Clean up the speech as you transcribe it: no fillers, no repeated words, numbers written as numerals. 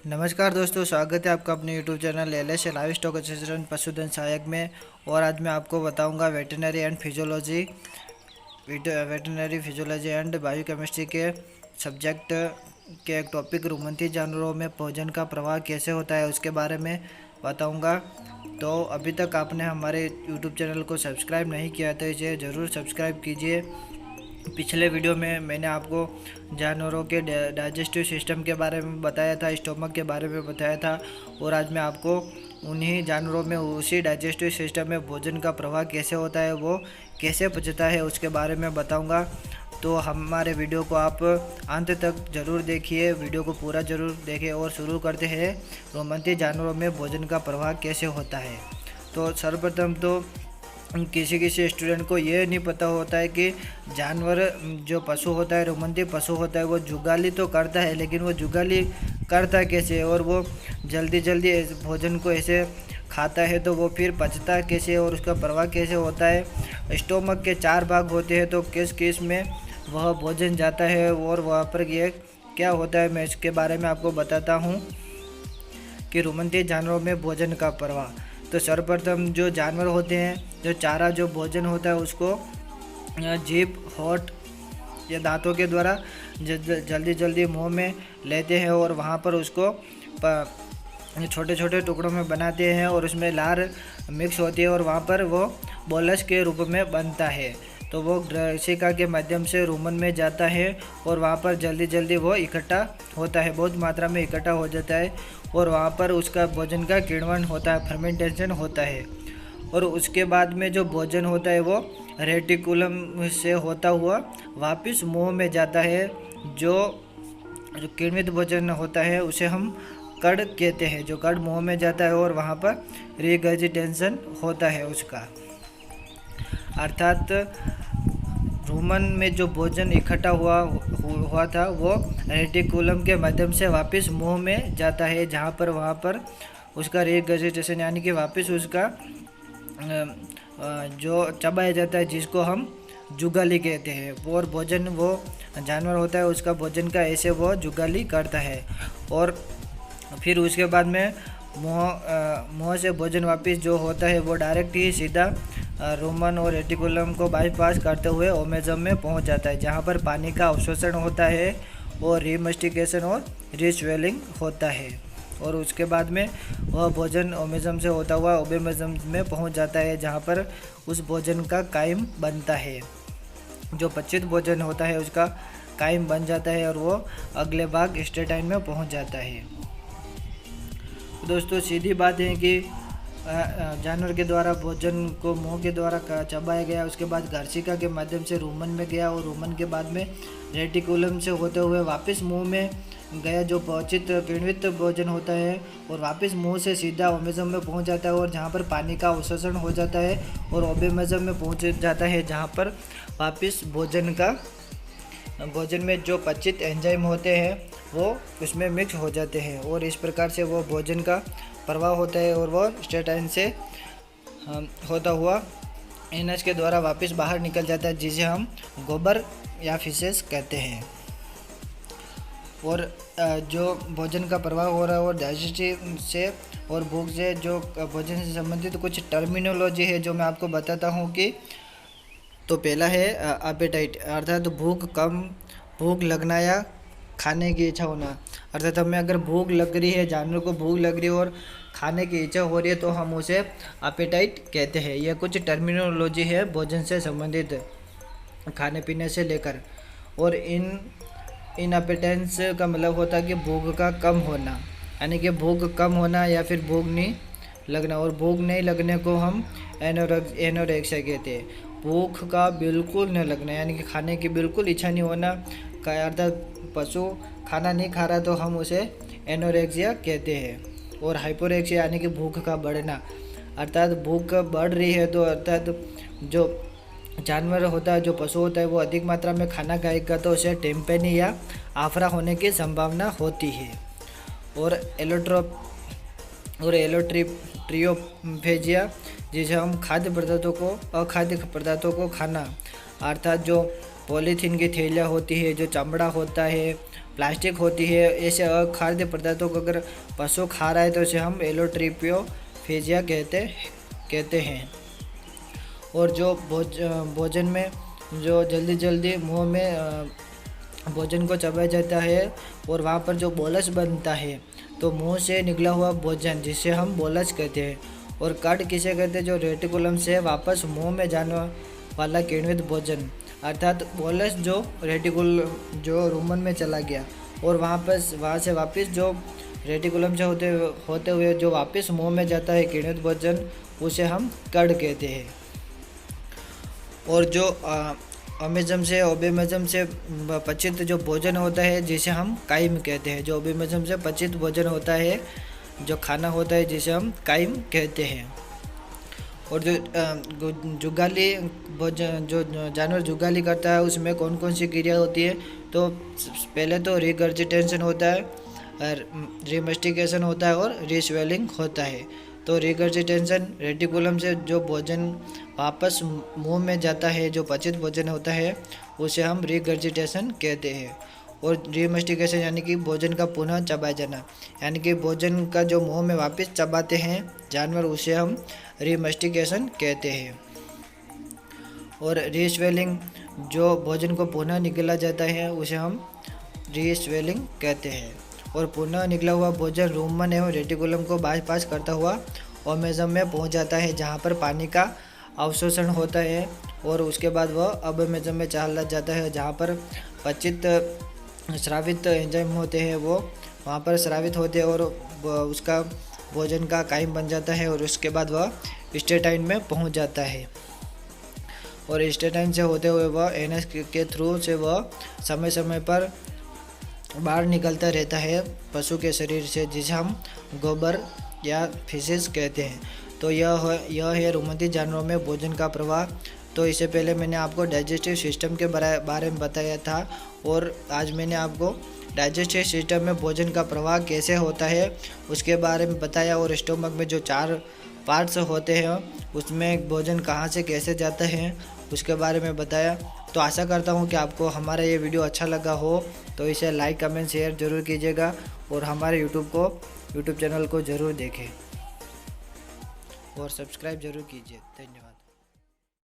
नमस्कार दोस्तों, स्वागत है आपका अपने YouTube channel LS live stock association पशुधन सहायक में। और आज मैं आपको बताऊंगा वेटरनरी फिजियोलॉजी एंड बायोकेमिस्ट्री के सब्जेक्ट के एक टॉपिक रुमंती जानवरों में भोजन का प्रवाह कैसे होता है उसके बारे में बताऊंगा। तो अभी तक आपने हमारे यूट्यूब चैनल को सब्सक्राइब नहीं किया तो इसे ज़रूर सब्सक्राइब कीजिए। पिछले वीडियो में मैंने आपको जानवरों के डाइजेस्टिव सिस्टम के बारे में बताया था, स्टोमक के बारे में बताया था। और आज मैं आपको उन्हीं जानवरों में उसी डाइजेस्टिव सिस्टम में भोजन का प्रवाह कैसे होता है, वो कैसे पचता है उसके बारे में बताऊंगा। तो हमारे वीडियो को आप अंत तक ज़रूर देखिए, वीडियो को पूरा ज़रूर देखें। और शुरू करते हैं रोमंती जानवरों में भोजन का प्रवाह कैसे होता है। तो सर्वप्रथम तो किसी स्टूडेंट को ये नहीं पता होता है कि जानवर जो पशु होता है, रोमंती पशु होता है, वो जुगाली तो करता है, लेकिन वो जुगाली करता कैसे है और वो जल्दी जल्दी भोजन को ऐसे खाता है तो वो फिर पचता कैसे और उसका प्रवाह कैसे होता है। स्टोमक के 4 भाग होते हैं, तो किस किस में वह भोजन जाता है और वहाँ पर ये क्या होता है, मैं इसके बारे में आपको बताता हूँ कि रोमंती जानवरों में भोजन का प्रवाह। तो सर्वप्रथम जो जानवर होते हैं, जो चारा जो भोजन होता है उसको जीभ, होठ या दांतों के द्वारा जल्दी जल्दी मुंह में लेते हैं और वहाँ पर उसको छोटे छोटे टुकड़ों में बनाते हैं और उसमें लार मिक्स होती है और वहाँ पर वो बोलस के रूप में बनता है। तो वो ग्रसिका के माध्यम से रुमन में जाता है और वहाँ पर जल्दी जल्दी वो इकट्ठा होता है, बहुत मात्रा में इकट्ठा हो जाता है और वहाँ पर उसका भोजन का किण्वन होता है, फर्मेंटेशन होता है। और उसके बाद में जो भोजन होता है वो रेटिकुलम से होता हुआ वापस मुंह में जाता है। जो किण्वित भोजन होता है उसे हम कड़ कहते हैं, जो कड़ मुंह में जाता है और वहाँ पर रिगर्जिटेशन होता है उसका, अर्थात रुमन में जो भोजन इकट्ठा हुआ था वो रेटिकुलम के माध्यम से वापस मुंह में जाता है, जहाँ पर वहाँ पर उसका रिगर्जिटेशन यानी कि वापस उसका जो चबाया जाता है, जिसको हम जुगाली कहते हैं। और भोजन वो जानवर होता है उसका भोजन का ऐसे वो जुगाली करता है। और फिर उसके बाद में मुँह से भोजन वापस जो होता है वो डायरेक्ट ही सीधा रुमन और रेटिकुलम को बाईपास करते हुए ओमेजम में पहुंच जाता है, जहां पर पानी का अवशोषण होता है और रीमस्टिकेशन और रीस्वेलिंग होता है। और उसके बाद में वह भोजन ओमेजम से होता हुआ ओबेमेजम में पहुंच जाता है, जहां पर उस भोजन का कायम बनता है, जो पचित भोजन होता है उसका कायम बन जाता है और वो अगले भाग स्टेटाइन में पहुँच जाता है। दोस्तों सीधी बात है कि जानवर के द्वारा भोजन को मुंह के द्वारा चबाया गया, उसके बाद घर्षिका के माध्यम से रुमन में गया और रुमन के बाद में रेटिकुलम से होते हुए वापस मुंह में गया, जो पचित किण्वित भोजन होता है, और वापस मुंह से सीधा ओमेजम में पहुंच जाता है और जहां पर पानी का अवशोषण हो जाता है और ओबेमेजम में पहुंच जाता है, जहां पर वापस भोजन में जो पचित एंजाइम होते हैं वो उसमें मिक्स हो जाते हैं और इस प्रकार से वो भोजन का प्रवाह होता है और वो स्टेटाइन से होता हुआ एनएच के द्वारा वापस बाहर निकल जाता है, जिसे हम गोबर या फिशेस कहते हैं। और जो भोजन का प्रवाह हो रहा है और डाइजेस्टिव से और भूख से, जो भोजन से संबंधित कुछ टर्मिनोलॉजी है जो मैं आपको बताता हूँ कि तो पहला है एपेटाइट, अर्थात भूख लगना या खाने की इच्छा होना। अर्थात हमें अगर भूख लग रही है, जानवर को भूख लग रही है और खाने की इच्छा हो रही है तो हम उसे एपेटाइट कहते हैं। यह कुछ टर्मिनोलॉजी है भोजन से संबंधित, खाने पीने से लेकर। और इन एपेटेंस का मतलब होता है कि भूख का कम होना, यानी कि भूख कम होना या फिर भूख नहीं लगना। और भूख नहीं लगने को हम एनोरेक्सिया कहते हैं। भूख का बिल्कुल नहीं लगना यानी कि खाने की बिल्कुल इच्छा नहीं होना का अर्थात पशु खाना नहीं खा रहा तो हम उसे एनोरेक्सिया कहते हैं। और हाइपोरेक्सिया यानी कि भूख का बढ़ना, अर्थात भूख बढ़ रही है तो अर्थात जो जानवर होता है, जो पशु होता है, वो अधिक मात्रा में खाना खाएगा तो उसे टेम्पेनी या आफरा होने की संभावना होती है। और एलोट्रियोफेजिया, जिसे हम खाद्य पदार्थों को अखाद्य पदार्थों को खाना, अर्थात जो पॉलीथीन की थैलियाँ होती है, जो चमड़ा होता है प्लास्टिक होती है। ऐसे अखाद्य पदार्थों को अगर पशु खा रहा है तो उसे हम एलोट्रिपियोफेजिया कहते हैं। और जो भोजन में जो जल्दी जल्दी मुंह में भोजन को चबाया जाता है और वहाँ पर जो बोलस बनता है, तो मुंह से निकला हुआ भोजन जिसे हम बोलस कहते हैं। और कड किसे कहते हैं? जो रेटिकुलम से वापस मुंह में जाने वाला किण्वित भोजन, अर्थात बोलस जो रुमन में चला गया और वहाँ से वापस जो रेटिकुलम से होते हुए जो वापस मुंह में जाता है किण्वित भोजन, उसे हम कड कहते हैं। और जो अमेजम से ओबेमजम से पचित जो भोजन होता है जिसे हम काइम कहते हैं। जो ओबेमजम से पचित भोजन होता है, जो खाना होता है जिसे हम काइम कहते हैं। और जो जुगाली भोजन, जो जानवर जुगाली करता है, उसमें कौन कौन सी क्रिया होती है? तो पहले तो रिगर्जिटेशन होता है, रिमेस्टिकेशन होता है और रिस्वेलिंग होता है। तो रिगर्जिटेशन, रेटिकुलम से जो भोजन वापस मुंह में जाता है, जो पचित भोजन होता है, उसे हम रिगर्जिटेशन कहते हैं। और रिमेस्टिकेशन यानी कि भोजन का पुनः चबाया जाना, यानी कि भोजन का जो मुंह में वापस चबाते हैं जानवर, उसे हम रिमेस्टिकेशन कहते हैं। और रीस्वेलिंग, जो भोजन को पुनः निकला जाता है, उसे हम रीस्वेलिंग कहते हैं। और पुनः निकला हुआ भोजन रुमन एवं रेटिकुलम को बाईपास करता हुआ ओमेजम में पहुंच जाता है, जहां पर पानी का अवशोषण होता है। और उसके बाद वह अबमेजम में चला जाता है, जहां पर पचित स्रावित एंजाइम होते हैं, वो वहाँ पर स्रावित होते हैं और उसका भोजन का काइम बन जाता है। और उसके बाद वह स्टेटाइन में पहुँच जाता है। और स्टेटाइन से होते हुए वह एनएस के थ्रू से वह समय समय पर बाहर निकलता रहता है पशु के शरीर से, जिसे हम गोबर या फिसेस कहते हैं। तो यह है रुमंती जानवरों में भोजन का प्रवाह। तो इससे पहले मैंने आपको डाइजेस्टिव सिस्टम के बारे में बताया था, और आज मैंने आपको डाइजेस्टिव सिस्टम में भोजन का प्रवाह कैसे होता है उसके बारे में बताया। और स्टोमक में जो 4 पार्ट्स होते हैं, उसमें भोजन कहाँ से कैसे जाता है उसके बारे में बताया। तो आशा करता हूँ कि आपको हमारा ये वीडियो अच्छा लगा हो, तो इसे लाइक कमेंट शेयर ज़रूर कीजिएगा और हमारे यूट्यूब चैनल को ज़रूर देखें और सब्सक्राइब ज़रूर कीजिए। धन्यवाद।